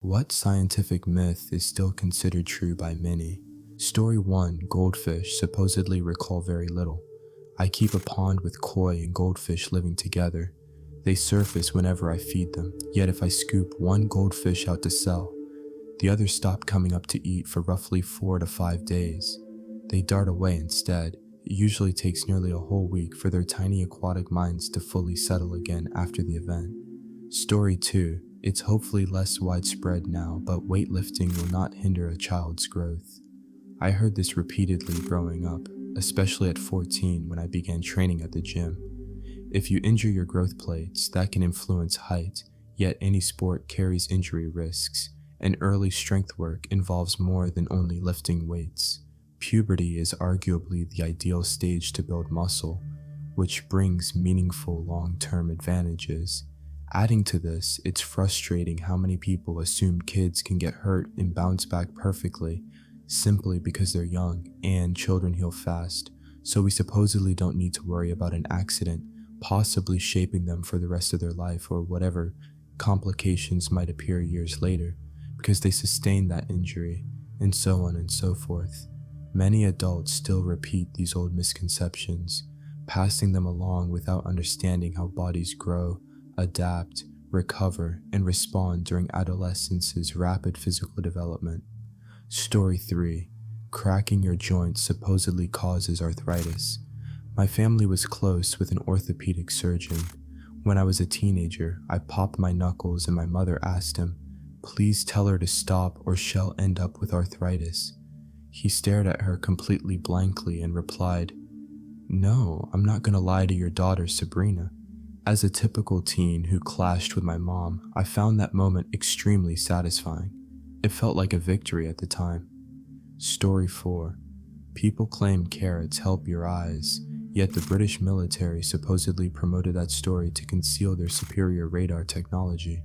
What scientific myth is still considered true by many? Story 1. Goldfish supposedly recall very little. I keep a pond with koi and goldfish living together. They surface whenever I feed them, yet if I scoop one goldfish out to sell, the others stop coming up to eat for roughly 4 to 5 days. They dart away instead. It usually takes nearly a whole week for their tiny aquatic minds to fully settle again after the event. Story 2. It's hopefully less widespread now, but weightlifting will not hinder a child's growth. I heard this repeatedly growing up, especially at 14 when I began training at the gym. If you injure your growth plates, that can influence height, yet any sport carries injury risks, and early strength work involves more than only lifting weights. Puberty is arguably the ideal stage to build muscle, which brings meaningful long-term advantages. Adding to this, it's frustrating how many people assume kids can get hurt and bounce back perfectly simply because they're young and children heal fast, so we supposedly don't need to worry about an accident possibly shaping them for the rest of their life or whatever complications might appear years later because they sustained that injury, and so on and so forth. Many adults still repeat these old misconceptions, passing them along without understanding how bodies grow, adapt, recover, and respond during adolescence's rapid physical development. Story 3. Cracking your joints supposedly causes arthritis. My family was close with an orthopedic surgeon. When I was a teenager, I popped my knuckles and my mother asked him, "Please tell her to stop or she'll end up with arthritis." He stared at her completely blankly and replied, "No, I'm not gonna lie to your daughter, Sabrina." As a typical teen who clashed with my mom, I found that moment extremely satisfying. It felt like a victory at the time. Story 4. People claim carrots help your eyes, yet the British military supposedly promoted that story to conceal their superior radar technology.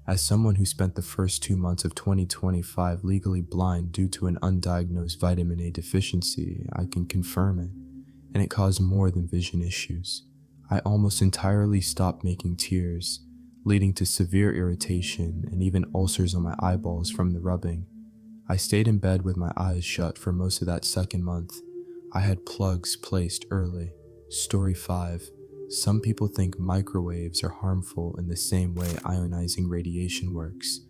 As someone who spent the first 2 months of 2025 legally blind due to an undiagnosed vitamin A deficiency, I can confirm it, and it caused more than vision issues. I almost entirely stopped making tears, leading to severe irritation and even ulcers on my eyeballs from the rubbing. I stayed in bed with my eyes shut for most of that second month. I had plugs placed early. Story 5. Some people think microwaves are harmful in the same way ionizing radiation works,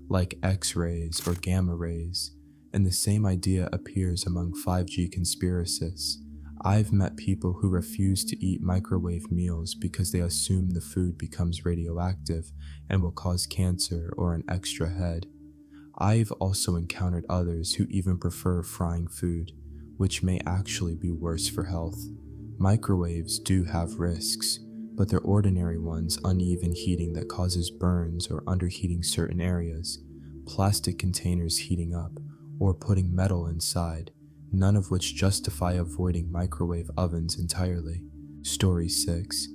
like X-rays or gamma rays, and the same idea appears among 5G conspiracists. I've met people who refuse to eat microwave meals because they assume the food becomes radioactive and will cause cancer or an extra head. I've also encountered others who even prefer frying food, which may actually be worse for health. Microwaves do have risks, but they're ordinary ones: uneven heating that causes burns or underheating certain areas, plastic containers heating up, or putting metal inside, none of which justify avoiding microwave ovens entirely. Story 6.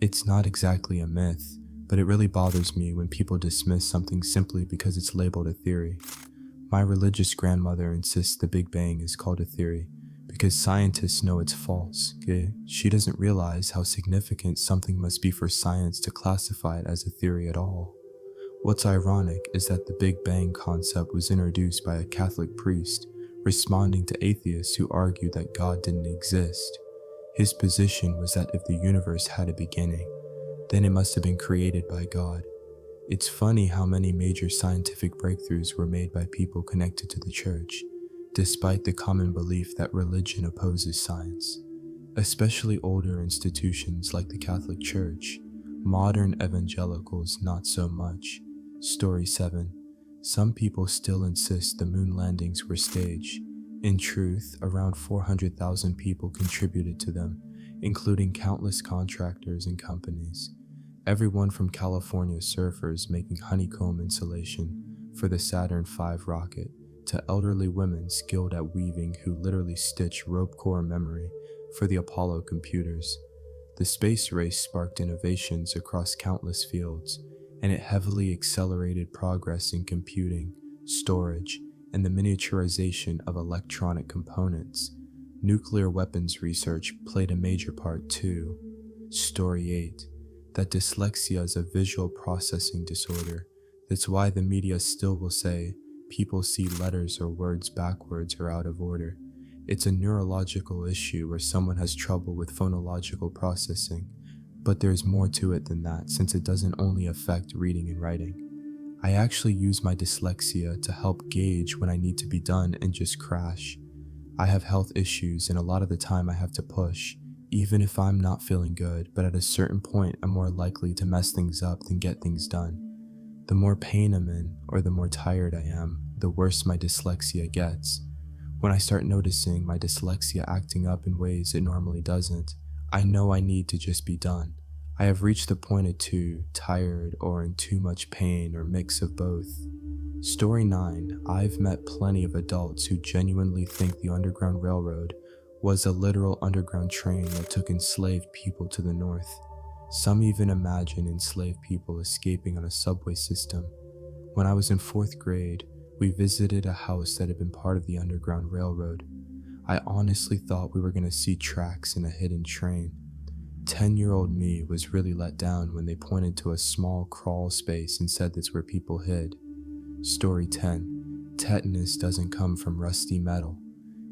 It's not exactly a myth, but it really bothers me when people dismiss something simply because it's labeled a theory. My religious grandmother insists the Big Bang is called a theory because scientists know it's false. She doesn't realize how significant something must be for science to classify it as a theory at all. What's ironic is that the Big Bang concept was introduced by a Catholic priest responding to atheists who argued that God didn't exist. His position was that if the universe had a beginning, then it must have been created by God. It's funny how many major scientific breakthroughs were made by people connected to the church, despite the common belief that religion opposes science. Especially older institutions like the Catholic Church, modern evangelicals not so much. Story 7. Some people still insist the moon landings were staged. In truth, around 400,000 people contributed to them, including countless contractors and companies. Everyone from California surfers making honeycomb insulation for the Saturn V rocket, to elderly women skilled at weaving who literally stitch rope core memory for the Apollo computers. The space race sparked innovations across countless fields, and it heavily accelerated progress in computing, storage, and the miniaturization of electronic components. Nuclear weapons research played a major part too. Story 8. That dyslexia is a visual processing disorder. That's why the media still will say people see letters or words backwards or out of order. It's a neurological issue where someone has trouble with phonological processing, but there's more to it than that since it doesn't only affect reading and writing. I actually use my dyslexia to help gauge when I need to be done and just crash. I have health issues and a lot of the time I have to push, even if I'm not feeling good, but at a certain point I'm more likely to mess things up than get things done. The more pain I'm in, or the more tired I am, the worse my dyslexia gets. When I start noticing my dyslexia acting up in ways it normally doesn't, I know I need to just be done. I have reached the point of too tired or in too much pain or mix of both. Story 9. I've met plenty of adults who genuinely think the Underground Railroad was a literal underground train that took enslaved people to the north. Some even imagine enslaved people escaping on a subway system. When I was in 4th grade, we visited a house that had been part of the Underground Railroad. I honestly thought we were going to see tracks in a hidden train. 10-year-old me was really let down when they pointed to a small crawl space and said that's where people hid. Story 10. Tetanus doesn't come from rusty metal.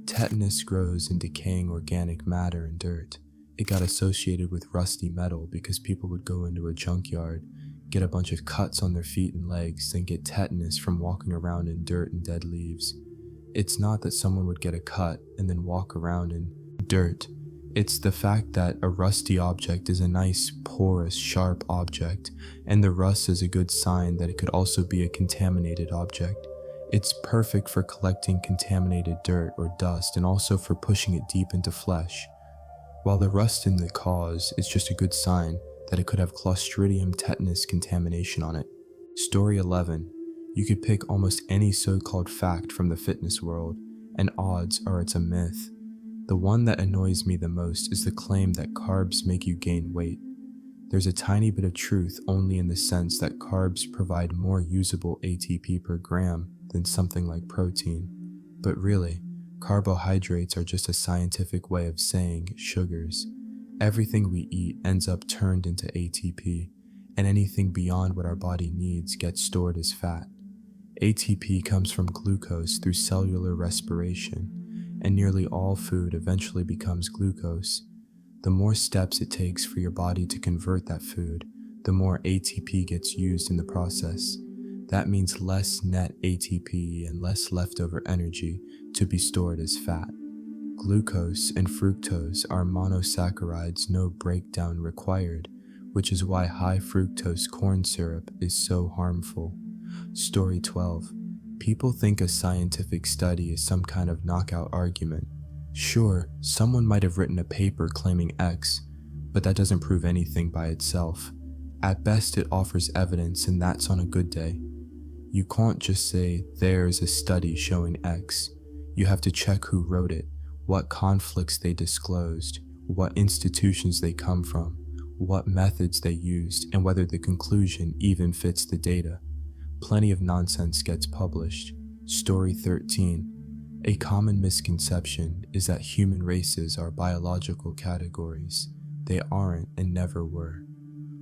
Tetanus grows in decaying organic matter and dirt. It got associated with rusty metal because people would go into a junkyard, get a bunch of cuts on their feet and legs, then get tetanus from walking around in dirt and dead leaves. It's not that someone would get a cut and then walk around in dirt. It's the fact that a rusty object is a nice, porous, sharp object, and the rust is a good sign that it could also be a contaminated object. It's perfect for collecting contaminated dirt or dust and also for pushing it deep into flesh. While the rust in the cause is just a good sign that it could have Clostridium tetanus contamination on it. Story 11. You could pick almost any so-called fact from the fitness world, and odds are it's a myth. The one that annoys me the most is the claim that carbs make you gain weight. There's a tiny bit of truth only in the sense that carbs provide more usable ATP per gram than something like protein. But really, carbohydrates are just a scientific way of saying sugars. Everything we eat ends up turned into ATP, and anything beyond what our body needs gets stored as fat. ATP comes from glucose through cellular respiration, and nearly all food eventually becomes glucose. The more steps it takes for your body to convert that food, the more ATP gets used in the process. That means less net ATP and less leftover energy to be stored as fat. Glucose and fructose are monosaccharides, no breakdown required, which is why high fructose corn syrup is so harmful. Story 12. People think a scientific study is some kind of knockout argument. Sure, someone might have written a paper claiming X, but that doesn't prove anything by itself. At best, it offers evidence, and that's on a good day. You can't just say, there's a study showing X. You have to check who wrote it, what conflicts they disclosed, what institutions they come from, what methods they used, and whether the conclusion even fits the data. Plenty of nonsense gets published. Story 13. A common misconception is that human races are biological categories. They aren't and never were.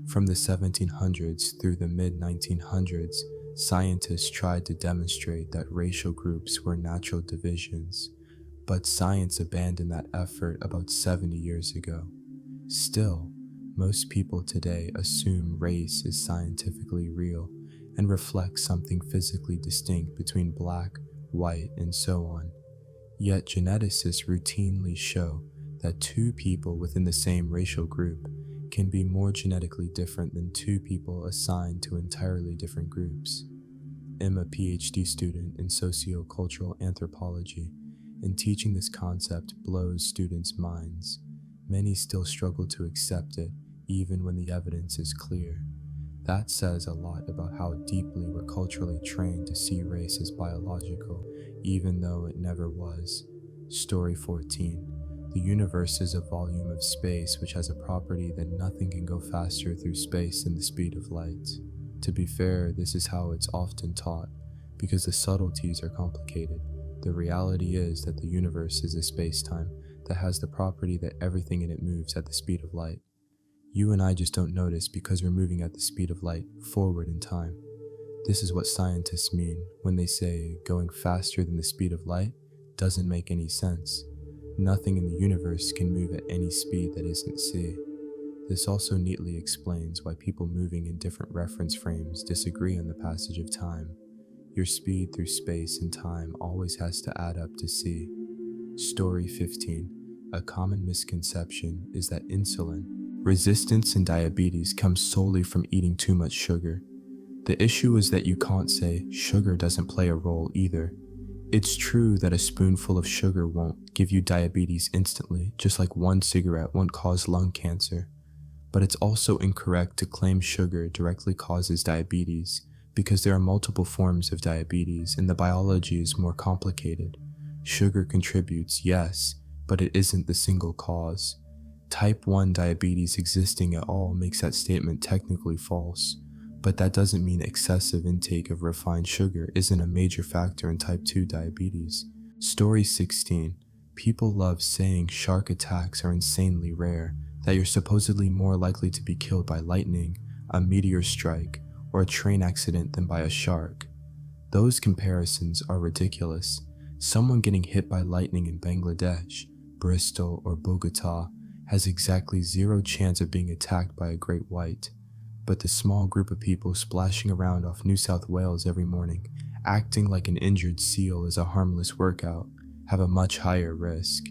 From the 1700s through the mid-1900s, scientists tried to demonstrate that racial groups were natural divisions, but science abandoned that effort about 70 years ago. Still, most people today assume race is scientifically real and reflects something physically distinct between black, white, and so on. Yet geneticists routinely show that two people within the same racial group can be more genetically different than two people assigned to entirely different groups. I'm a PhD student in sociocultural anthropology, and teaching this concept blows students' minds. Many still struggle to accept it, even when the evidence is clear. That says a lot about how deeply we're culturally trained to see race as biological, even though it never was. Story 14. The universe is a volume of space which has a property that nothing can go faster through space than the speed of light. To be fair, this is how it's often taught, because the subtleties are complicated. The reality is that the universe is a space-time that has the property that everything in it moves at the speed of light. You and I just don't notice because we're moving at the speed of light forward in time. This is what scientists mean when they say going faster than the speed of light doesn't make any sense. Nothing in the universe can move at any speed that isn't c. This also neatly explains why people moving in different reference frames disagree on the passage of time. Your speed through space and time always has to add up to c. Story 15. A common misconception is that insulin resistance and diabetes come solely from eating too much sugar. The issue is that you can't say sugar doesn't play a role either. It's true that a spoonful of sugar won't give you diabetes instantly, just like one cigarette won't cause lung cancer. But it's also incorrect to claim sugar directly causes diabetes, because there are multiple forms of diabetes and the biology is more complicated. Sugar contributes, yes, but it isn't the single cause. Type 1 diabetes existing at all makes that statement technically false, but that doesn't mean excessive intake of refined sugar isn't a major factor in type 2 diabetes. Story 16. People love saying shark attacks are insanely rare, that you're supposedly more likely to be killed by lightning, a meteor strike, or a train accident than by a shark. Those comparisons are ridiculous. Someone getting hit by lightning in Bangladesh, Bristol, or Bogota has exactly zero chance of being attacked by a great white. But the small group of people splashing around off New South Wales every morning, acting like an injured seal is a harmless workout, have a much higher risk.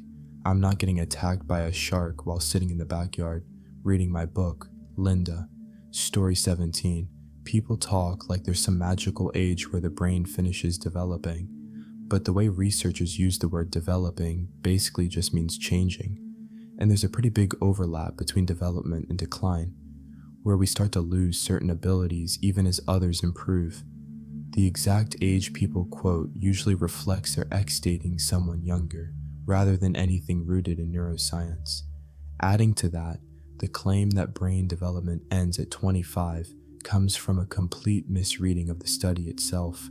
I'm not getting attacked by a shark while sitting in the backyard, reading my book, Linda. Story 17. People talk like there's some magical age where the brain finishes developing, but the way researchers use the word developing basically just means changing. And there's a pretty big overlap between development and decline, where we start to lose certain abilities even as others improve. The exact age people quote usually reflects their ex dating someone younger, rather than anything rooted in neuroscience. Adding to that, the claim that brain development ends at 25 comes from a complete misreading of the study itself.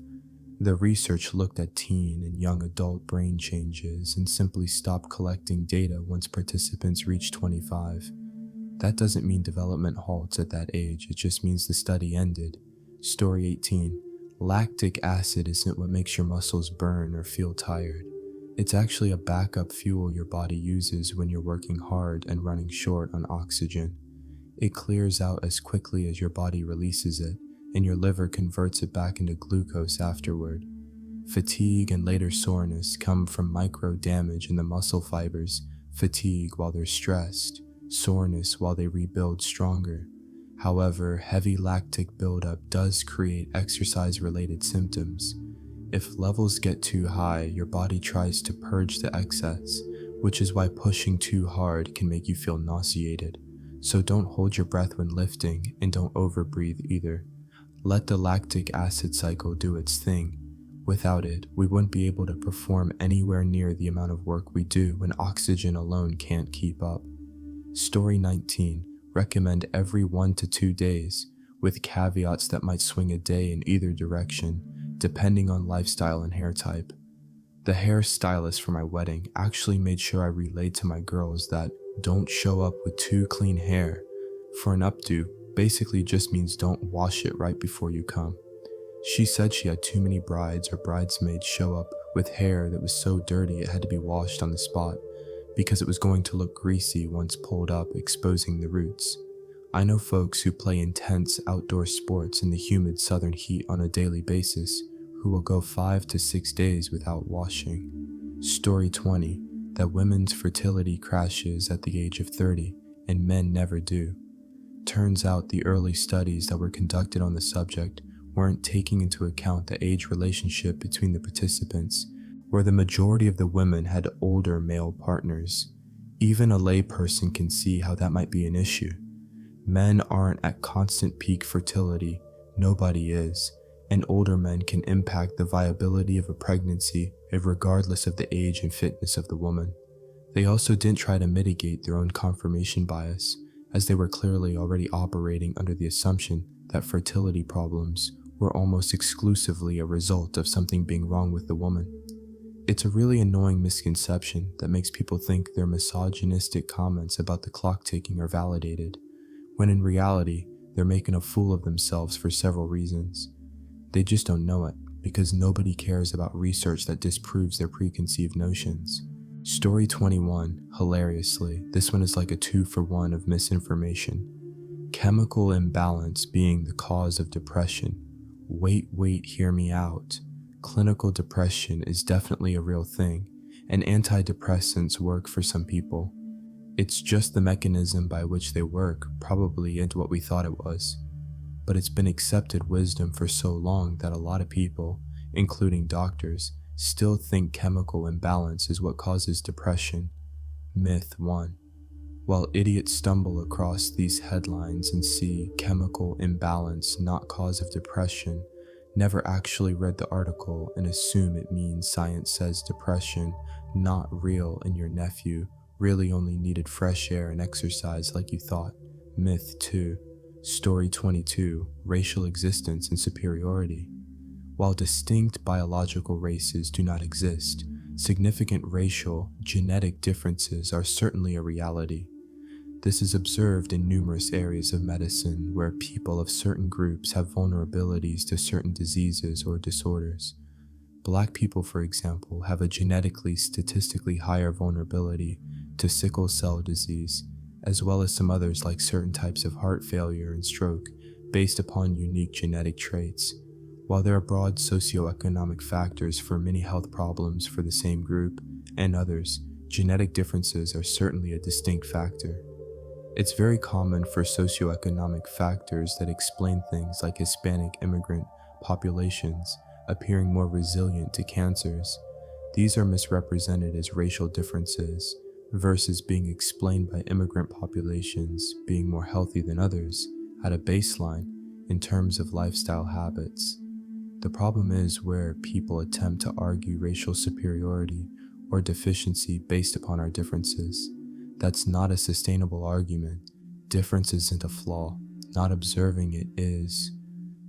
The research looked at teen and young adult brain changes and simply stopped collecting data once participants reached 25. That doesn't mean development halts at that age, it just means the study ended. Story 18. Lactic acid isn't what makes your muscles burn or feel tired. It's actually a backup fuel your body uses when you're working hard and running short on oxygen. It clears out as quickly as your body releases it, and your liver converts it back into glucose afterward. Fatigue and later soreness come from micro damage in the muscle fibers, fatigue while they're stressed, soreness while they rebuild stronger. However, heavy lactic buildup does create exercise-related symptoms. If levels get too high, your body tries to purge the excess, which is why pushing too hard can make you feel nauseated. So don't hold your breath when lifting, and don't overbreathe either. Let the lactic acid cycle do its thing. Without it, we wouldn't be able to perform anywhere near the amount of work we do when oxygen alone can't keep up. Story 19. Recommend every 1 to 2 days, with caveats that might swing a day in either direction, depending on lifestyle and hair type. The hairstylist for my wedding actually made sure I relayed to my girls that don't show up with too clean hair. For an updo, basically just means don't wash it right before you come. She said she had too many brides or bridesmaids show up with hair that was so dirty it had to be washed on the spot, because it was going to look greasy once pulled up, exposing the roots. I know folks who play intense outdoor sports in the humid southern heat on a daily basis who will go 5 to 6 days without washing. Story 20. That women's fertility crashes at the age of 30, and men never do. Turns out the early studies that were conducted on the subject weren't taking into account the age relationship between the participants, where the majority of the women had older male partners. Even a layperson can see how that might be an issue. Men aren't at constant peak fertility, nobody is, and older men can impact the viability of a pregnancy regardless of the age and fitness of the woman. They also didn't try to mitigate their own confirmation bias, as they were clearly already operating under the assumption that fertility problems were almost exclusively a result of something being wrong with the woman. It's a really annoying misconception that makes people think their misogynistic comments about the clock ticking are validated, when in reality, they're making a fool of themselves for several reasons. They just don't know it, because nobody cares about research that disproves their preconceived notions. Story 21, hilariously, this one is like a 2-for-1 of misinformation. Chemical imbalance being the cause of depression. Wait, hear me out. Clinical depression is definitely a real thing, and antidepressants work for some people. It's just the mechanism by which they work probably into what we thought it was. But it's been accepted wisdom for so long that a lot of people, including doctors, still think chemical imbalance is what causes depression. Myth 1. While idiots stumble across these headlines and see chemical imbalance not cause of depression, never actually read the article and assume it means science says depression not real and your nephew really only needed fresh air and exercise like you thought. Myth 2. Story 22, racial existence and superiority. While distinct biological races do not exist, significant racial, genetic differences are certainly a reality. This is observed in numerous areas of medicine where people of certain groups have vulnerabilities to certain diseases or disorders. Black people, for example, have a genetically statistically higher vulnerability to sickle cell disease, as well as some others like certain types of heart failure and stroke, based upon unique genetic traits. While there are broad socioeconomic factors for many health problems for the same group and others, genetic differences are certainly a distinct factor. It's very common for socioeconomic factors that explain things like Hispanic immigrant populations appearing more resilient to cancers. These are misrepresented as racial differences versus being explained by immigrant populations being more healthy than others at a baseline in terms of lifestyle habits. The problem is where people attempt to argue racial superiority or deficiency based upon our differences. That's not a sustainable argument. Difference isn't a flaw. Not observing it is.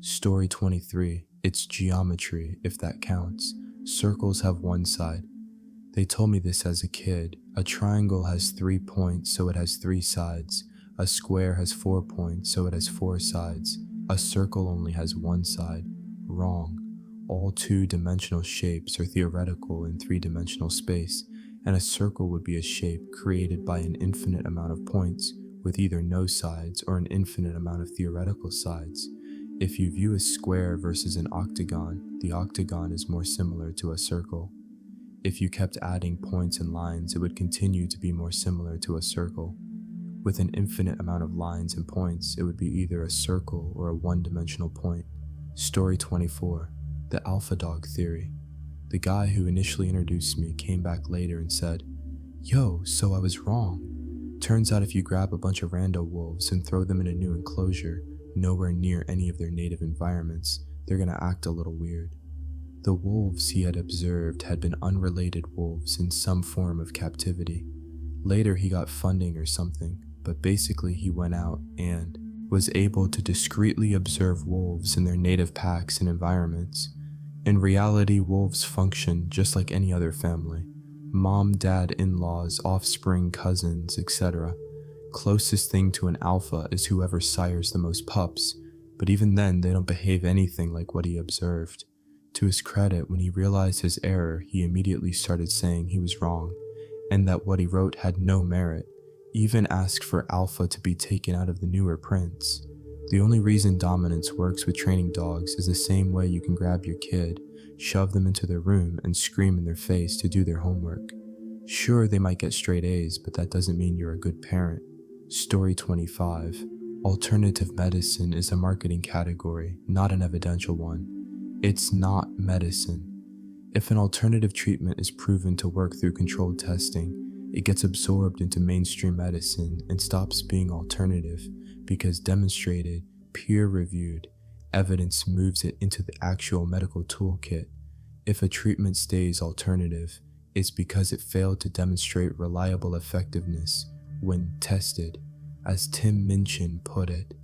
Story 23. It's geometry, if that counts. Circles have one side. They told me this as a kid. A triangle has 3 points, so it has 3 sides. A square has 4 points, so it has 4 sides. A circle only has 1 side. Wrong. All 2-dimensional shapes are theoretical in 3-dimensional space, and a circle would be a shape created by an infinite amount of points with either no sides or an infinite amount of theoretical sides. If you view a square versus an octagon, the octagon is more similar to a circle. If you kept adding points and lines, it would continue to be more similar to a circle. With an infinite amount of lines and points, it would be either a circle or a one-dimensional point. Story 24. The alpha dog theory. The guy who initially introduced me came back later and said, "Yo, so I was wrong. Turns out if you grab a bunch of rando wolves and throw them in a new enclosure, nowhere near any of their native environments, they're gonna act a little weird." The wolves he had observed had been unrelated wolves in some form of captivity. Later he got funding or something, but basically he went out and was able to discreetly observe wolves in their native packs and environments. In reality, wolves function just like any other family. Mom, dad, in-laws, offspring, cousins, etc. Closest thing to an alpha is whoever sires the most pups, but even then they don't behave anything like what he observed. To his credit, when he realized his error, he immediately started saying he was wrong, and that what he wrote had no merit, even asked for alpha to be taken out of the newer prints. The only reason dominance works with training dogs is the same way you can grab your kid, shove them into their room, and scream in their face to do their homework. Sure, they might get straight A's, but that doesn't mean you're a good parent. Story 25. Alternative medicine is a marketing category, not an evidential one. It's not medicine. If an alternative treatment is proven to work through controlled testing, it gets absorbed into mainstream medicine and stops being alternative because demonstrated, peer-reviewed evidence moves it into the actual medical toolkit. If a treatment stays alternative, it's because it failed to demonstrate reliable effectiveness when tested. As Tim Minchin put it,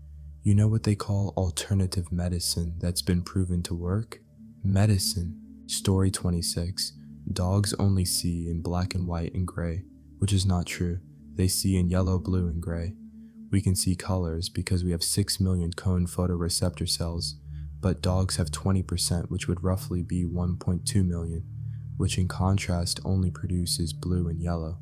you know what they call alternative medicine that's been proven to work? Medicine. Story 26. Dogs only see in black and white and gray, which is not true. They see in yellow, blue, and gray. We can see colors because we have 6 million cone photoreceptor cells, but dogs have 20%, which would roughly be 1.2 million, which in contrast only produces blue and yellow.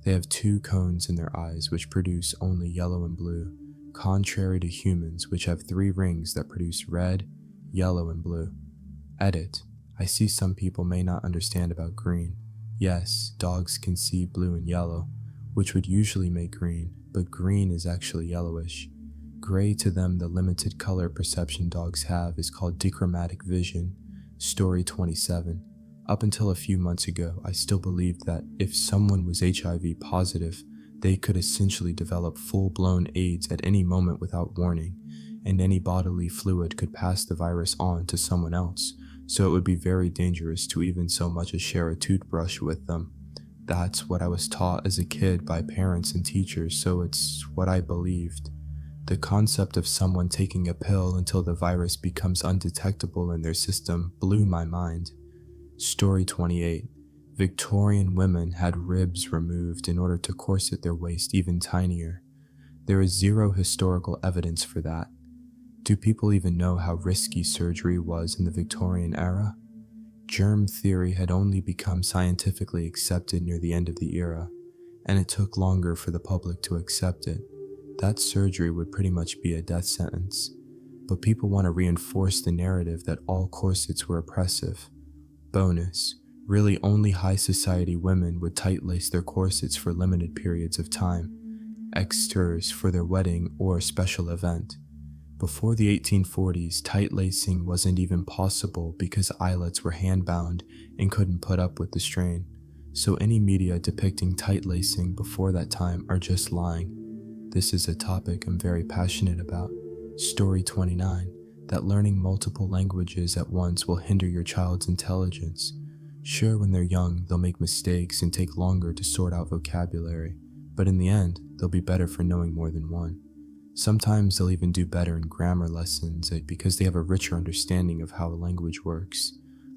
They have 2 cones in their eyes, which produce only yellow and blue, contrary to humans, which have 3 rings that produce red, yellow, and blue. Edit. I see some people may not understand about green. Yes, dogs can see blue and yellow, which would usually make green, but green is actually yellowish. Gray to them, the limited color perception dogs have, is called dichromatic vision. Story 27. Up until a few months ago, I still believed that if someone was HIV positive, they could essentially develop full-blown AIDS at any moment without warning, and any bodily fluid could pass the virus on to someone else, so it would be very dangerous to even so much as share a toothbrush with them. That's what I was taught as a kid by parents and teachers, so it's what I believed. The concept of someone taking a pill until the virus becomes undetectable in their system blew my mind. Story 28. Victorian women had ribs removed in order to corset their waist even tinier. There is zero historical evidence for that. Do people even know how risky surgery was in the Victorian era? Germ theory had only become scientifically accepted near the end of the era, and it took longer for the public to accept it. That surgery would pretty much be a death sentence. But people want to reinforce the narrative that all corsets were oppressive. Bonus. Really only high society women would tight-lace their corsets for limited periods of time, extras for their wedding or special event. Before the 1840s, tight-lacing wasn't even possible because eyelets were hand-bound and couldn't put up with the strain. So any media depicting tight-lacing before that time are just lying. This is a topic I'm very passionate about. Story 29. That learning multiple languages at once will hinder your child's intelligence. Sure, when they're young, they'll make mistakes and take longer to sort out vocabulary, but in the end, they'll be better for knowing more than one. Sometimes they'll even do better in grammar lessons because they have a richer understanding of how a language works.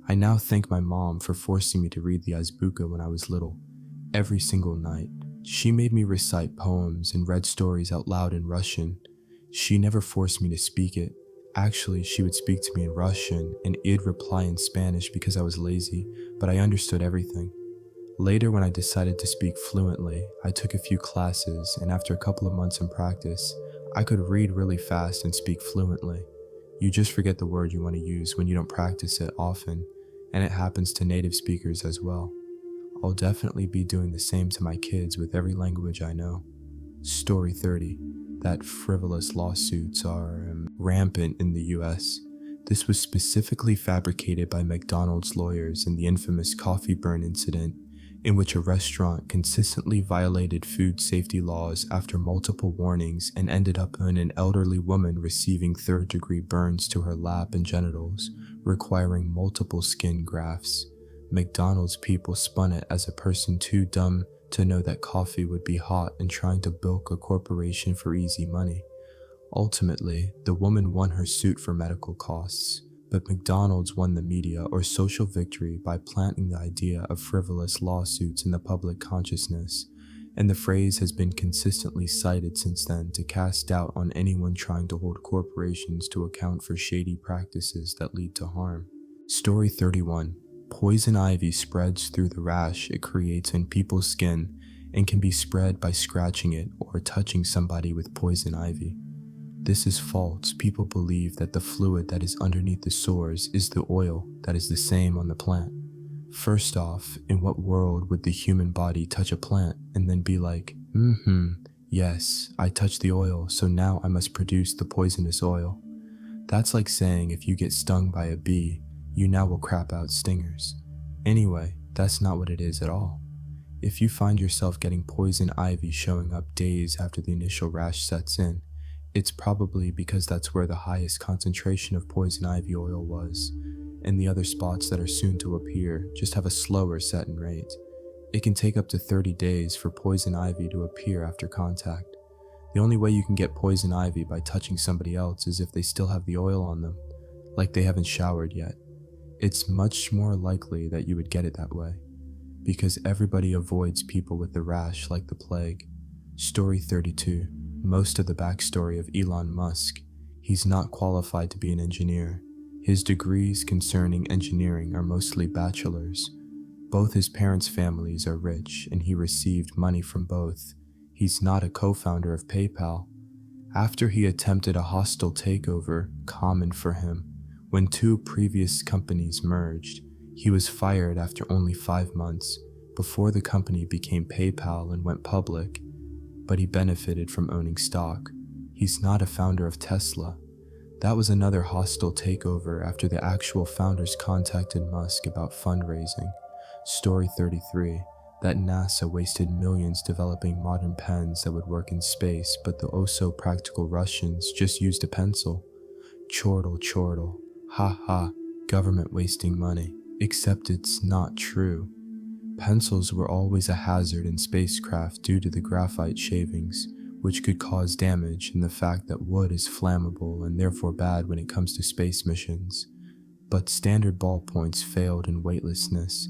I now thank my mom for forcing me to read the Azbuka when I was little, every single night. She made me recite poems and read stories out loud in Russian. She never forced me to speak it. Actually, she would speak to me in Russian and I'd reply in Spanish because I was lazy, but I understood everything. Later, when I decided to speak fluently, I took a few classes, and after a couple of months in practice, I could read really fast and speak fluently. You just forget the word you want to use when you don't practice it often, and it happens to native speakers as well. I'll definitely be doing the same to my kids with every language I know. Story 30. That frivolous lawsuits are rampant in the US. This was specifically fabricated by McDonald's lawyers in the infamous coffee burn incident, in which a restaurant consistently violated food safety laws after multiple warnings and ended up in an elderly woman receiving third-degree burns to her lap and genitals, requiring multiple skin grafts. McDonald's people spun it as a person too dumb to know that coffee would be hot and trying to bilk a corporation for easy money. Ultimately, the woman won her suit for medical costs, but McDonald's won the media or social victory by planting the idea of frivolous lawsuits in the public consciousness, and the phrase has been consistently cited since then to cast doubt on anyone trying to hold corporations to account for shady practices that lead to harm. Story 31. Poison ivy spreads through the rash it creates in people's skin and can be spread by scratching it or touching somebody with poison ivy. This is false. People believe that the fluid that is underneath the sores is the oil that is the same on the plant. First off, in what world would the human body touch a plant and then be like, yes, I touched the oil, so now I must produce the poisonous oil. That's like saying if you get stung by a bee, you now will crap out stingers. Anyway, that's not what it is at all. If you find yourself getting poison ivy showing up days after the initial rash sets in, it's probably because that's where the highest concentration of poison ivy oil was, and the other spots that are soon to appear just have a slower set-in rate. It can take up to 30 days for poison ivy to appear after contact. The only way you can get poison ivy by touching somebody else is if they still have the oil on them, like they haven't showered yet. It's much more likely that you would get it that way, because everybody avoids people with the rash like the plague. Story 32. Most of the backstory of Elon Musk. He's not qualified to be an engineer. His degrees concerning engineering are mostly bachelors. Both his parents' families are rich, and he received money from both. He's not a co-founder of PayPal. After he attempted a hostile takeover, common for him, when two previous companies merged, he was fired after only 5 months, before the company became PayPal and went public. But he benefited from owning stock. He's not a founder of Tesla. That was another hostile takeover after the actual founders contacted Musk about fundraising. Story 33, that NASA wasted millions developing modern pens that would work in space, but the oh-so-practical Russians just used a pencil. Chortle, chortle. Ha ha, government wasting money. Except it's not true. Pencils were always a hazard in spacecraft due to the graphite shavings, which could cause damage, and the fact that wood is flammable and therefore bad when it comes to space missions. But standard ballpoints failed in weightlessness.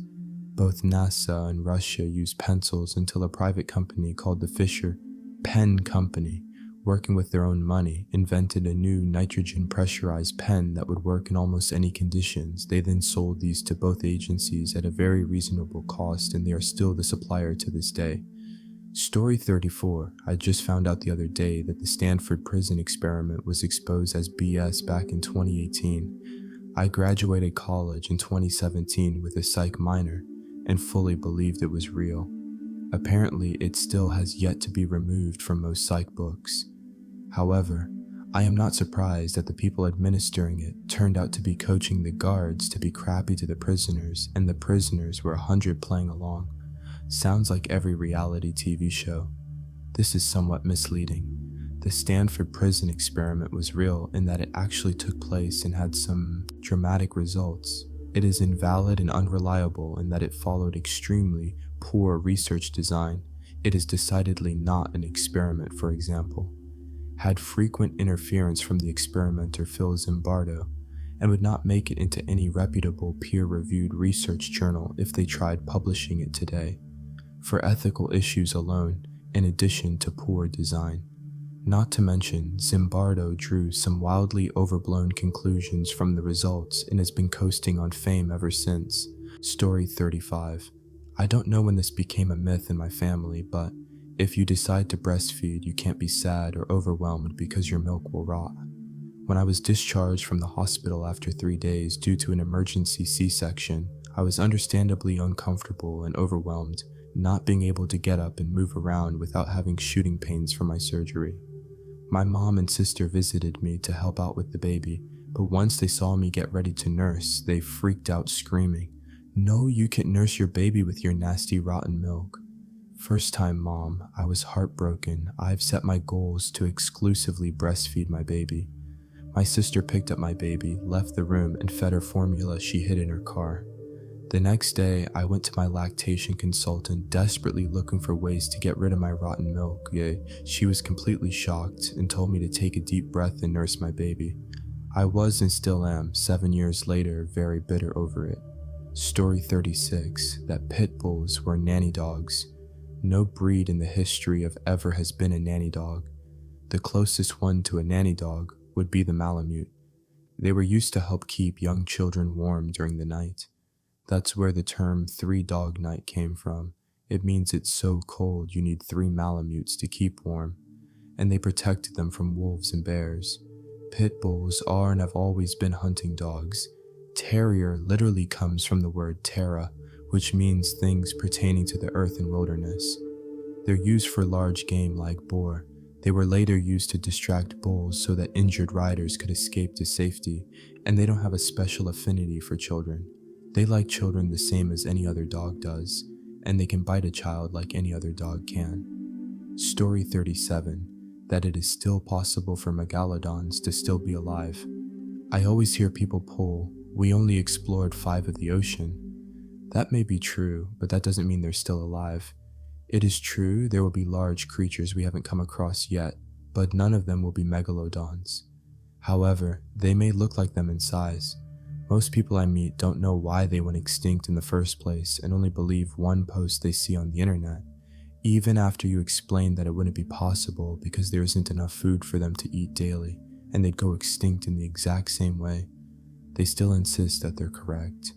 Both NASA and Russia used pencils until a private company called the Fisher Pen Company, working with their own money, invented a new nitrogen pressurized pen that would work in almost any conditions. They then sold these to both agencies at a very reasonable cost, and they are still the supplier to this day. Story 34, I just found out the other day that the Stanford prison experiment was exposed as BS back in 2018. I graduated college in 2017 with a psych minor and fully believed it was real. Apparently, it still has yet to be removed from most psych books. However, I am not surprised that the people administering it turned out to be coaching the guards to be crappy to the prisoners, and the prisoners were 100 playing along. Sounds like every reality TV show. This is somewhat misleading. The Stanford prison experiment was real in that it actually took place and had some dramatic results. It is invalid and unreliable in that it followed extremely poor research design. It is decidedly not an experiment, for example. Had frequent interference from the experimenter Phil Zimbardo, and would not make it into any reputable peer-reviewed research journal if they tried publishing it today, for ethical issues alone, in addition to poor design. Not to mention, Zimbardo drew some wildly overblown conclusions from the results and has been coasting on fame ever since. Story 35. I don't know when this became a myth in my family, but if you decide to breastfeed, you can't be sad or overwhelmed because your milk will rot. When I was discharged from the hospital after 3 days due to an emergency C-section, I was understandably uncomfortable and overwhelmed, not being able to get up and move around without having shooting pains from my surgery. My mom and sister visited me to help out with the baby, but once they saw me get ready to nurse, they freaked out screaming, "No, you can't nurse your baby with your nasty rotten milk." First time mom, I was heartbroken. I've set my goals to exclusively breastfeed my baby. My sister picked up my baby, left the room, and fed her formula she hid in her car. The next day, I went to my lactation consultant, desperately looking for ways to get rid of my rotten milk. Yea, she was completely shocked and told me to take a deep breath and nurse my baby. I was and still am, 7 years later, very bitter over it. Story 36, that pit bulls were nanny dogs. No breed in the history of ever has been a nanny dog. The closest one to a nanny dog would be the Malamute. They were used to help keep young children warm during the night. That's where the term 3-dog night came from. It means it's so cold you need 3 Malamutes to keep warm, and they protected them from wolves and bears. Pit bulls are and have always been hunting dogs. Terrier literally comes from the word terra, which means things pertaining to the earth and wilderness. They're used for large game like boar. They were later used to distract bulls so that injured riders could escape to safety, and they don't have a special affinity for children. They like children the same as any other dog does, and they can bite a child like any other dog can. Story 37, that it is still possible for Megalodons to still be alive. I always hear people pull, "We only explored 5 of the ocean." That may be true, but that doesn't mean they're still alive. It is true there will be large creatures we haven't come across yet, but none of them will be Megalodons. However, they may look like them in size. Most people I meet don't know why they went extinct in the first place and only believe one post they see on the internet, even after you explain that it wouldn't be possible because there isn't enough food for them to eat daily, and they'd go extinct in the exact same way. They still insist that they're correct.